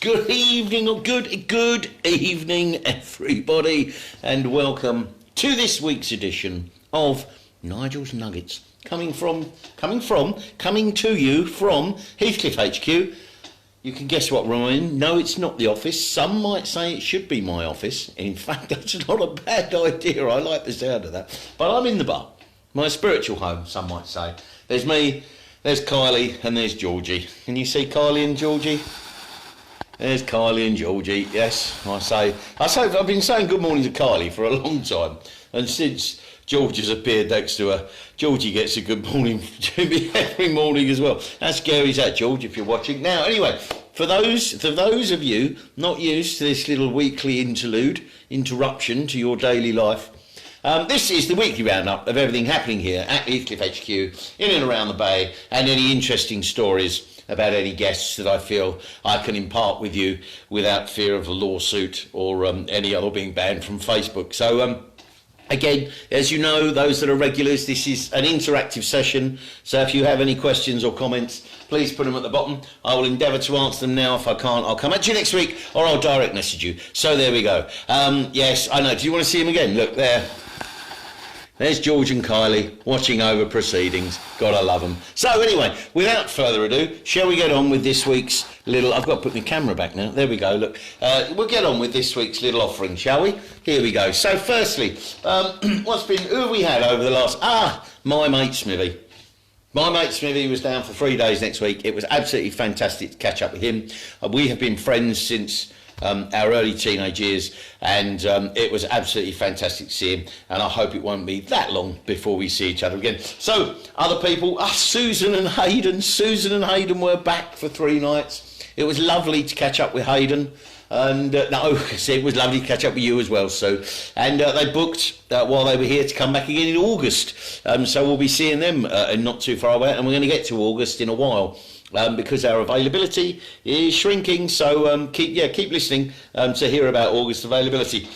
Good evening, or good evening, everybody, and welcome to this week's edition of Nigel's Nuggets, coming to you from Heathcliff HQ. You can guess what room I'm in. No, it's not the office. Some might say it should be my office. In fact, that's not a bad idea. I like the sound of that. But I'm in the bar, my spiritual home, some might say. There's me, there's Kylie, and there's Georgie. Can you see Kylie and Georgie? There's Kylie and Georgie. Yes, I've been saying good morning to Kylie for a long time, and since George has appeared next to her, Georgie gets a good morning to me every morning as well. How scary is that, George, if you're watching? Now, anyway, for those of you not used to this little weekly interruption to your daily life, this is the weekly roundup of everything happening here at Heathcliff HQ, in and around the Bay, and any interesting stories about any guests that I feel I can impart with you without fear of a lawsuit or any other being banned from Facebook. So again, as you know, those that are regulars, this is an interactive session. So if you have any questions or comments, please put them at the bottom. I will endeavour to answer them now. If I can't, I'll come at you next week, or I'll direct message you. So there we go. Yes, I know. Do you want to see them again? Look there. There's George and Kylie watching over proceedings. Gotta love them. So anyway, without further ado, shall we get on with this week's little... I've got to put my camera back now. There we go, look. We'll get on with this week's little offering, shall we? Here we go. So firstly, who have we had over the last... my mate Smithy. My mate Smithy was down for 3 days next week. It was absolutely fantastic to catch up with him. We have been friends since... our early teenage years, and it was absolutely fantastic to see him, and I hope it won't be that long before we see each other again. So, other people, Susan and Hayden were back for 3 nights. It was lovely to catch up with Hayden, and it was lovely to catch up with you as well, Sue. And they booked, while they were here, to come back again in August, so we'll be seeing them not too far away, and we're going to get to August in a while. Because our availability is shrinking, so keep listening to hear about August availability.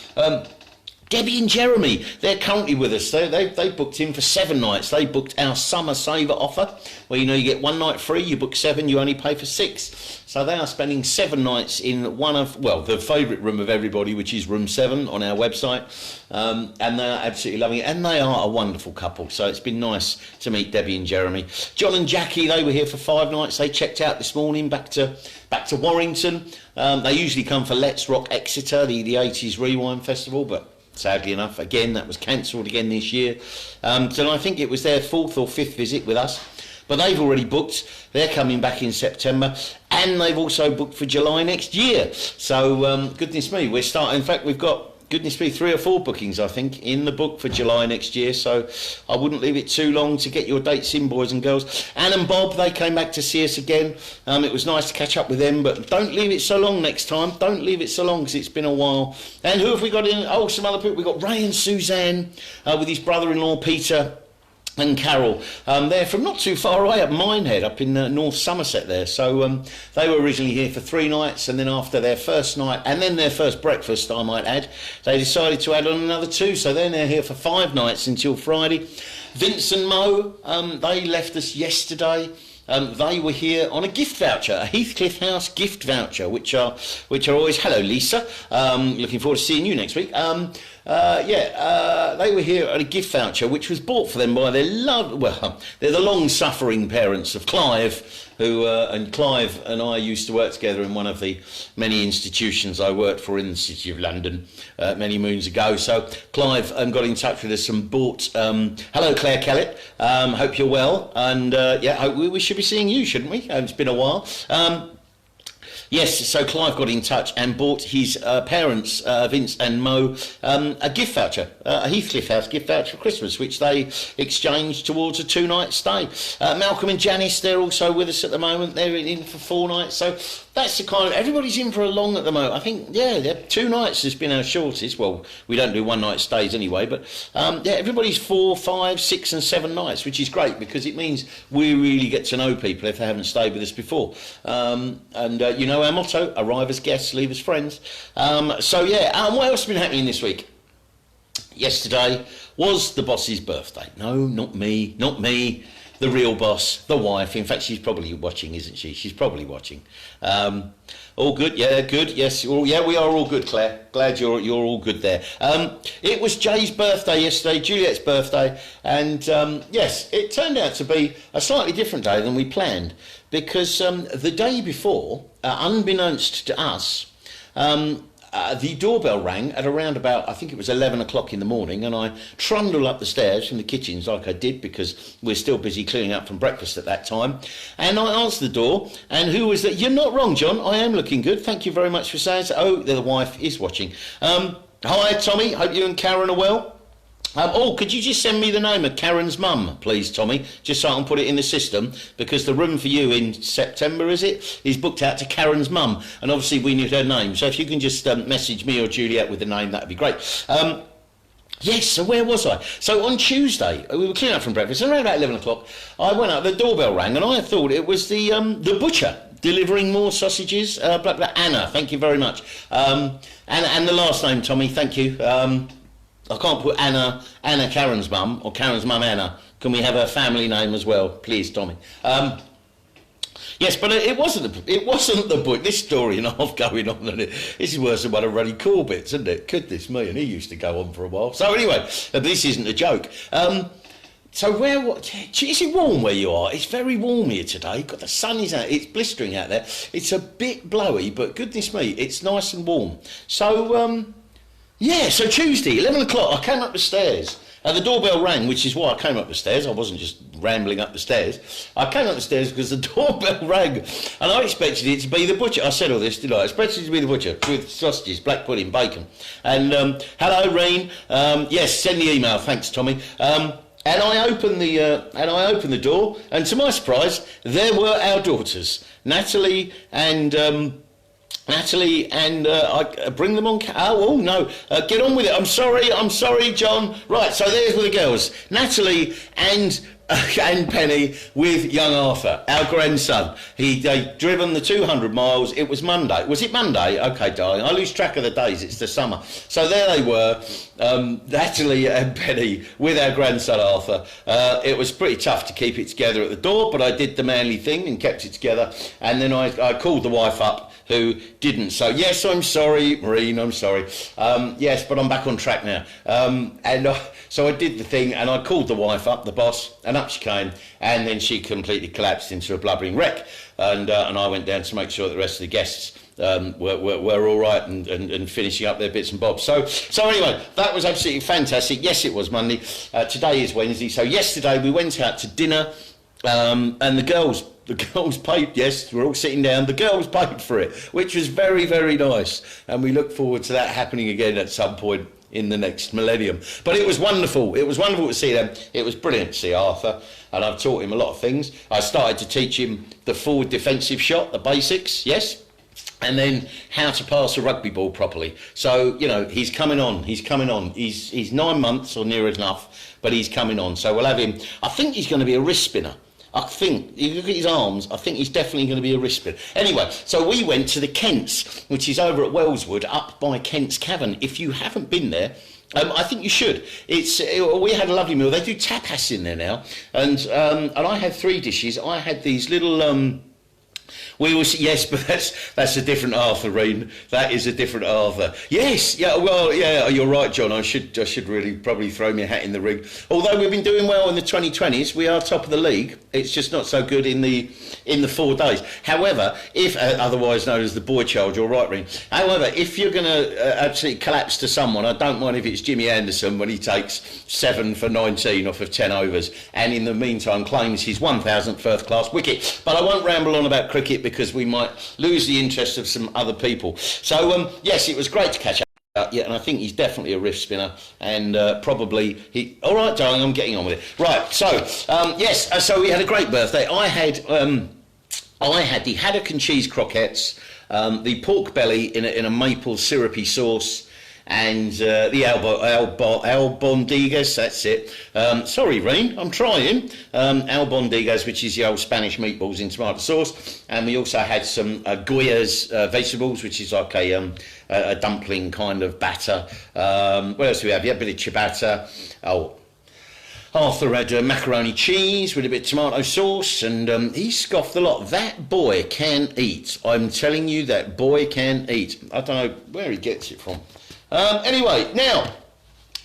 Debbie and Jeremy, they're currently with us. They booked in for 7 nights. They booked our summer saver offer, where you get 1 night free, you book 7, you only pay for 6. So they are spending 7 nights in one of, the favourite room of everybody, which is room 7 on our website. And they are absolutely loving it. And they are a wonderful couple. So it's been nice to meet Debbie and Jeremy. John and Jackie, they were here for 5 nights. They checked out this morning back to Warrington. They usually come for Let's Rock Exeter, the 80s Rewind Festival, but sadly enough, again, that was cancelled again this year. So I think it was their 4th or 5th visit with us. But they've already booked. They're coming back in September. And they've also booked for July next year. So, goodness me, we're starting. In fact, we've got, 3 or 4 bookings, I think, in the book for July next year. So I wouldn't leave it too long to get your dates in, boys and girls. Anne and Bob, they came back to see us again. It was nice to catch up with them, but don't leave it so long next time. Don't leave it so long, because it's been a while. And who have we got in? Oh, some other people. We've got Ray and Suzanne with his brother-in-law, Peter, and Carol. They're from not too far away, up Minehead, up in North Somerset there. So they were originally here for 3 nights, and then after their first night, and then their first breakfast, I might add, they decided to add on another 2. So then they're here for 5 nights until Friday. Vince and Mo, they left us yesterday. They were here on a gift voucher, a Heathcliff House gift voucher, which are always... Hello, Lisa. Looking forward to seeing you next week. They were here on a gift voucher, which was bought for them by their they're the long-suffering parents of Clive, who and Clive and I used to work together in one of the many institutions I worked for in the City of London many moons ago. So Clive got in touch with us and bought... hello, Claire Kellett. Hope you're well. And hope we should be seeing you, shouldn't we? It's been a while. Yes, so Clive got in touch and bought his parents, Vince and Mo, a gift voucher, a Heathcliff House gift voucher for Christmas, which they exchanged towards a 2-night stay. Malcolm and Janice, they're also with us at the moment. They're in for 4 nights. So that's the kind of... Everybody's in for a long at the moment. I think, 2 nights has been our shortest. Well, we don't do 1-night stays anyway, but everybody's 4, 5, 6 and 7 nights, which is great because it means we really get to know people if they haven't stayed with us before. Our motto, arrive as guests, leave as friends. What else has been happening this week? Yesterday was the boss's birthday. No, not me. the real boss, the wife. In fact, she's probably watching, isn't she? She's probably watching. All good? Yeah, good. Yes, yeah, we are all good, Claire. Glad you're all good there. It was Jay's birthday yesterday, Juliet's birthday, and yes, it turned out to be a slightly different day than we planned, because the day before, unbeknownst to us, the doorbell rang at around about, I think it was 11 o'clock in the morning, and I trundled up the stairs from the kitchens like I did, because we're still busy cleaning up from breakfast at that time, and I answered the door, and who was that? You're not wrong, John, I am looking good, thank you very much for saying so. Oh, the wife is watching. Hi, Tommy, hope you and Karen are well. Oh, could you just send me the name of Karen's mum, please, Tommy, just so I can put it in the system, because the room for you in September, is booked out to Karen's mum, and obviously we need her name, so if you can just message me or Juliet with the name, that'd be great. Yes, so where was I? So on Tuesday, we were cleaning up from breakfast, and around about 11 o'clock, I went up, the doorbell rang, and I thought it was the butcher delivering more sausages. Anna, thank you very much. And the last name, Tommy, thank you. I can't put Anna Karen's mum, or Karen's mum Anna. Can we have her family name as well, please, Tommy? Yes, but it wasn't the book. This story and a half going on, and this is worse than one of Ruddy Corbett's, isn't it? Goodness me, and he used to go on for a while. So anyway, this isn't a joke. So is it warm where you are? It's very warm here today. God, the sun is out. It's blistering out there. It's a bit blowy, but goodness me, it's nice and warm. So yeah, so Tuesday, 11 o'clock, I came up the stairs. The doorbell rang, which is why I came up the stairs. I wasn't just rambling up the stairs. I came up the stairs because the doorbell rang, and I expected it to be the butcher. I said all this, did I? I expected it to be the butcher with sausages, black pudding, bacon. And hello, Reen. Yes, send the email. Thanks, Tommy. And I opened the door, and to my surprise, there were our daughters, Natalie and I bring them on. Oh no, get on with it. I'm sorry, John. Right, so there's the girls, Natalie and Penny with young Arthur, our grandson. They'd driven the 200 miles. It was Monday. Was it Monday? Okay, darling. I lose track of the days. It's the summer. So there they were, Natalie and Penny with our grandson Arthur. It was pretty tough to keep it together at the door, but I did the manly thing and kept it together. And then I called the wife up, who didn't. So yes, I'm sorry, Maureen, I'm sorry. Yes, but I'm back on track now. So I did the thing, and I called the wife up, the boss, and up she came, and then she completely collapsed into a blubbering wreck. And I went down to make sure that the rest of the guests were all right and finishing up their bits and bobs. So anyway, that was absolutely fantastic. Yes, it was Monday. Today is Wednesday. So yesterday we went out to dinner, and the girls paid. Yes, we're all sitting down. The girls paid for it, which was very, very nice, and we look forward to that happening again at some point in the next millennium. But it was wonderful. It was wonderful to see them. It was brilliant to see Arthur, and I've taught him a lot of things. I started to teach him the forward defensive shot, the basics, yes, and then how to pass a rugby ball properly. So, you know, he's coming on. He's 9 months or near enough, but he's coming on. So we'll have him. I think he's going to be a wrist spinner. I think, you look at his arms, I think he's definitely going to be a wrist spinner. Anyway, so we went to the Kent's, which is over at Wellswood, up by Kent's Cavern. If you haven't been there, I think you should. We had a lovely meal. They do tapas in there now, and I had 3 dishes. I had these little yes, but that's a different Arthur, Reen. That is a different Arthur. Yes, yeah, well, yeah, you're right, John. I should really probably throw my hat in the ring. Although we've been doing well in the 2020s, we are top of the league. It's just not so good in the 4 days. However, if otherwise known as the boy child, you're right, Reen. However, if you're going to absolutely collapse to someone, I don't mind if it's Jimmy Anderson when he takes 7 for 19 off of 10 overs, and in the meantime claims his 1,000th first-class wicket. But I won't ramble on about cricket because we might lose the interest of some other people. So yes, it was great to catch up. Yeah, and I think he's definitely a wrist spinner, and probably he. All right, darling, I'm getting on with it. Right, so yes, so we had a great birthday. I had the haddock and cheese croquettes, the pork belly in a maple syrupy sauce, and the albondigas, that's it. Sorry, Reen, I'm trying. Albondigas, which is the old Spanish meatballs in tomato sauce. And we also had some Goya's vegetables, which is like a dumpling kind of batter. What else do we have? Yeah, a bit of ciabatta. Arthur had macaroni cheese with a bit of tomato sauce, and he scoffed a lot. That boy can eat. I'm telling you, that boy can eat. I don't know where he gets it from. Anyway, now,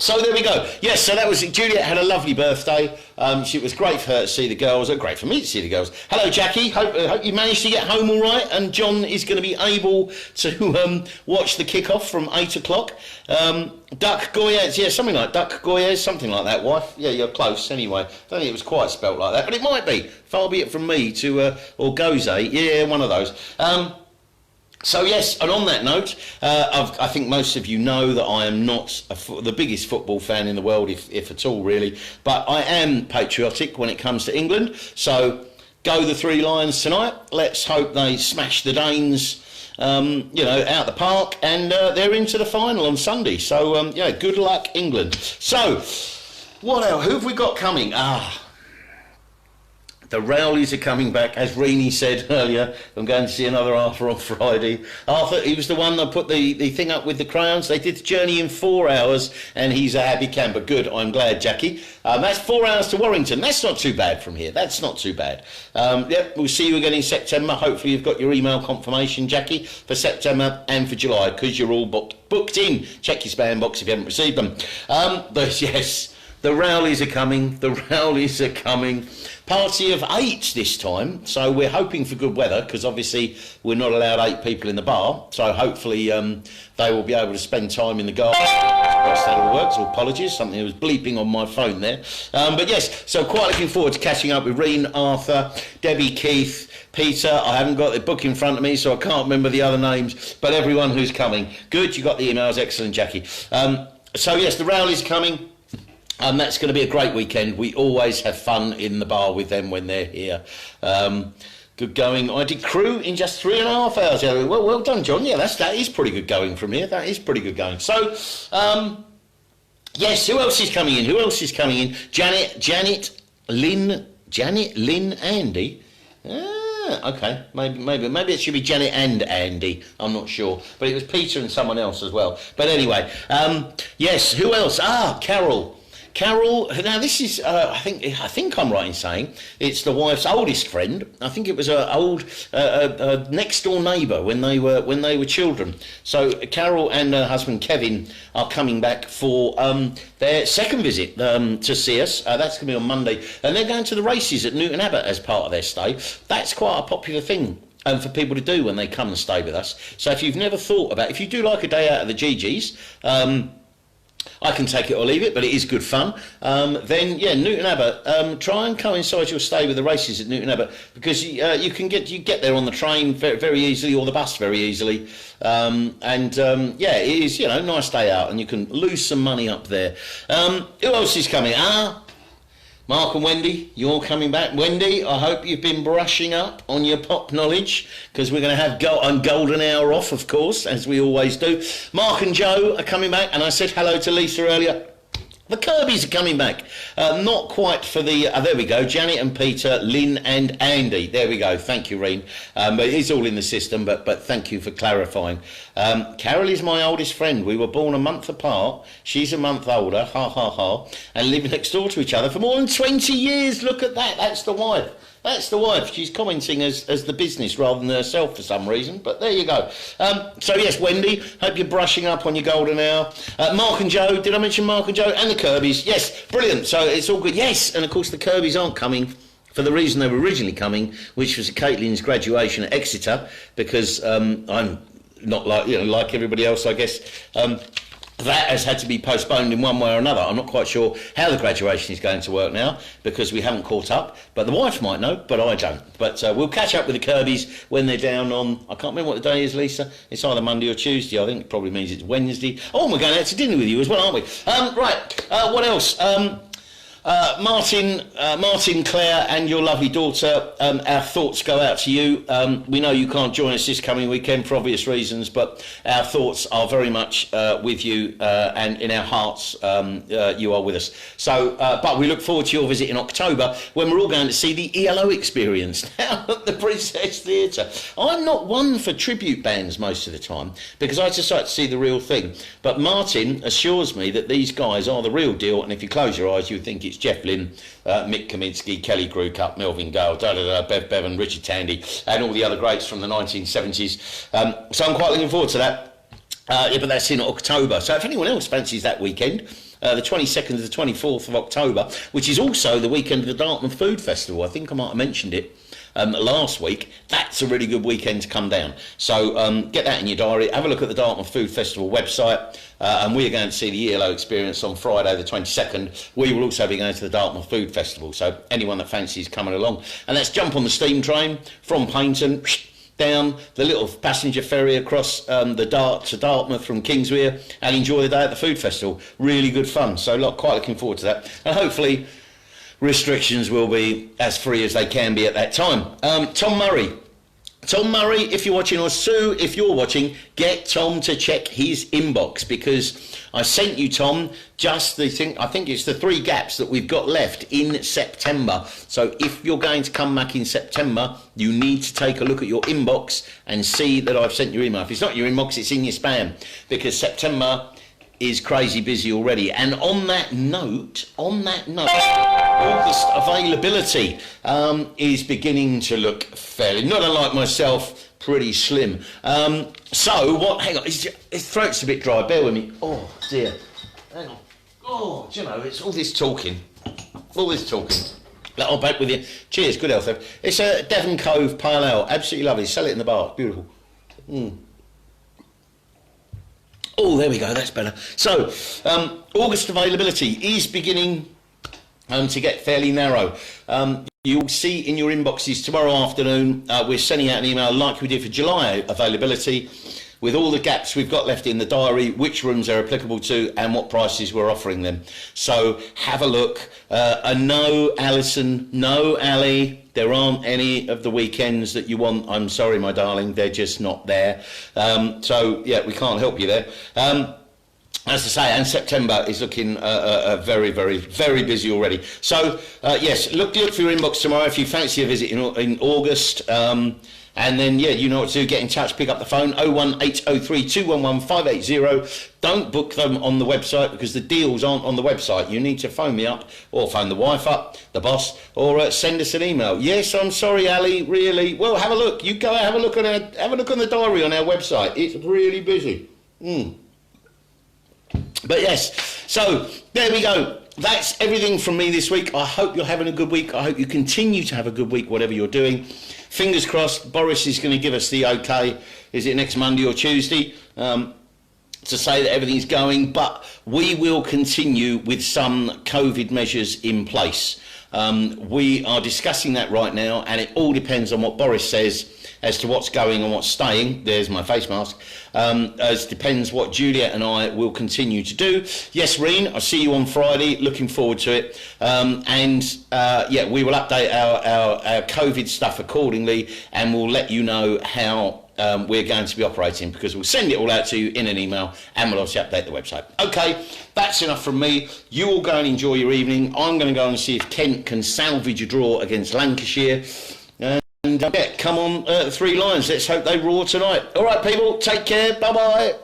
so there we go. Yes, so that was it. Juliet had a lovely birthday. It was great for her to see the girls. Great for me to see the girls. Hello, Jackie. Hope you managed to get home all right. And John is going to be able to watch the kick-off from 8 o'clock. Duck Goyez, yeah, something like Duck Goyez, something like that, wife. Yeah, you're close anyway. Don't think it was quite spelt like that, but it might be. Far be it from me to, or Goze. Yeah, one of those. So yes, and on that note, I think most of you know that I am not the biggest football fan in the world, if at all, really. But I am patriotic when it comes to England. So go the Three Lions tonight. Let's hope they smash the Danes, out the park, and they're into the final on Sunday. So yeah, good luck, England. So what else? Who have we got coming? The Rowleys are coming back, as Reenie said earlier. I'm going to see another Arthur on Friday. Arthur, he was the one that put the thing up with the crayons. They did the journey in 4 hours, and he's a happy camper. Good, I'm glad, Jackie. That's 4 hours to Warrington. That's not too bad from here. That's not too bad. Yep, we'll see you again in September. Hopefully you've got your email confirmation, Jackie, for September and for July, because you're all booked in. Check your spam box if you haven't received them. Yes, the Rowleys are coming. The Rowleys are coming. Party of 8 this time, so we're hoping for good weather, because obviously we're not allowed 8 people in the bar, so hopefully they will be able to spend time in the garden. That all works. Apologies, something was bleeping on my phone there. But yes, so quite looking forward to catching up with Reen, Arthur, Debbie, Keith, Peter. I haven't got the book in front of me, so I can't remember the other names, but everyone who's coming. Good, you got the emails, excellent, Jackie. So yes, the Rowleys coming. That's going to be a great weekend. We always have fun in the bar with them when they're here. Good going. I did crew in just 3.5 hours. Well done, John. Yeah, that is pretty good going from here. That is pretty good going. So, yes, who else is coming in? Who else is coming in? Janet, Lynn, Andy. Okay, maybe it should be Janet and Andy. I'm not sure, but it was Peter and someone else as well. But anyway, yes, who else? Carol. Now this is, I think I'm right in saying it's the wife's oldest friend. I think it was her old next door neighbour when they were children. So Carol and her husband Kevin are coming back for their second visit to see us. That's going to be on Monday, and they're going to the races at Newton Abbot as part of their stay. That's quite a popular thing for people to do when they come and stay with us. So if you've never thought about, if you do like a day out of the GGs, I can take it or leave it, but it is good fun. Then, yeah, Newton Abbot. Try and coincide your stay with the races at Newton Abbot, because you get there on the train very easily, or the bus very easily. Yeah, it is, nice day out, and you can lose some money up there. Who else is coming? Mark and Wendy, you're coming back. Wendy, I hope you've been brushing up on your pop knowledge, because we're going to have a golden hour off, of course, as we always do. Mark and Joe are coming back, and I said hello to Lisa earlier. The Kirbys are coming back. Not quite for the... there we go. Janet and Peter, Lynn and Andy. There we go. Thank you, Reen. But it's all in the system, but thank you for clarifying. Carol is my oldest friend. We were born a month apart. She's a month older. Ha, ha, ha. And lived next door to each other for more than 20 years. Look at that. That's the wife. That's the wife. She's commenting as the business rather than herself for some reason. But there you go. So yes, Wendy, hope you're brushing up on your golden hour. Mark and Joe, did I mention Mark and Joe? And the Kirbys. Yes, brilliant. So it's all good. Yes, and of course the Kirbys aren't coming for the reason they were originally coming, which was Caitlin's graduation at Exeter, because I'm not like everybody else, I guess. That has had to be postponed in one way or another. I'm not quite sure how the graduation is going to work now, because we haven't caught up. But the wife might know, but I don't. But we'll catch up with the Kirbys when they're down on... I can't remember what the day is, Lisa. It's either Monday or Tuesday. I think it probably means it's Wednesday. Oh, we're going out to dinner with you as well, aren't we? Right, what else? Martin, Claire and your lovely daughter, our thoughts go out to you. We know you can't join us this coming weekend for obvious reasons, but our thoughts are very much with you, and in our hearts you are with us. So, but we look forward to your visit in October, when we're all going to see the ELO Experience down at the Princess Theatre. I'm not one for tribute bands most of the time, because I just like to see the real thing. But Martin assures me that these guys are the real deal, and if you close your eyes you would think it's Jeff Lynn, Mick Kaminsky, Kelly Grewcup, Melvin Gale, Bev Bevan, Richard Tandy, and all the other greats from the 1970s. So I'm quite looking forward to that. Yeah, but that's in October. So if anyone else fancies that weekend, the 22nd to the 24th of October, which is also the weekend of the Dartmouth Food Festival. I think I might have mentioned it last week. That's a really good weekend to come down. So get that in your diary. Have a look at the Dartmouth Food Festival website. And we are going to see the ELO experience on Friday the 22nd. We will also be going to the Dartmouth Food Festival. So anyone that fancies coming along. And let's jump on the steam train from Paynton down the little passenger ferry across the Dart to Dartmouth from Kingswear and enjoy the day at the food festival. Really good fun. So quite looking forward to that. And hopefully restrictions will be as free as they can be at that time. Tom Murray, if you're watching, or Sue, if you're watching, get Tom to check his inbox, because I sent you, Tom, just the thing. I think it's the 3 gaps that we've got left in September. So if you're going to come back in September, you need to take a look at your inbox and see that I've sent your email. If it's not your inbox, it's in your spam, because September is crazy busy already. And on that note, August availability is beginning to look fairly, not unlike myself, pretty slim. So what, hang on, his throat's a bit dry, bear with me. Oh dear, hang on. Oh, do you know, it's all this talking. I'll back with you. Cheers, good health. It's a Devon Cove Pale Ale, absolutely lovely. Sell it in the bar, beautiful. Oh, there we go, that's better. So, August availability is beginning to get fairly narrow. You'll see in your inboxes tomorrow afternoon, we're sending out an email like we did for July availability, with all the gaps we've got left in the diary, which rooms they're applicable to, and what prices we're offering them. So have a look. No, Alison, no, Ali, there aren't any of the weekends that you want. I'm sorry, my darling, they're just not there. So, yeah, we can't help you there. As I say, and September is looking very, very, very busy already. So, yes, look for your inbox tomorrow if you fancy a visit in August. And then, yeah, you know what to do. Get in touch, pick up the phone, 01803 211 580. Don't book them on the website, because the deals aren't on the website. You need to phone me up, or phone the wife up, the boss, or send us an email. Yes, I'm sorry, Ali, really. Well, have a look. You go have a look on the diary on our website. It's really busy. But yes, so there we go. That's everything from me this week. I hope you're having a good week. I hope you continue to have a good week, whatever you're doing. Fingers crossed, Boris is going to give us the okay. Is it next Monday or Tuesday? To say that everything's going, but we will continue with some COVID measures in place. We are discussing that right now, and it all depends on what Boris says as to what's going and what's staying. There's my face mask. As depends what Juliet and I will continue to do. Yes, Reen, I'll see you on Friday. Looking forward to it. Yeah, we will update our COVID stuff accordingly, and we'll let you know how we're going to be operating, because we'll send it all out to you in an email, and we'll obviously update the website. Okay, that's enough from me. You all go and enjoy your evening. I'm going to go and see if Kent can salvage a draw against Lancashire. And yeah, come on, 3 Lions. Let's hope they roar tonight. All right, people, take care. Bye-bye.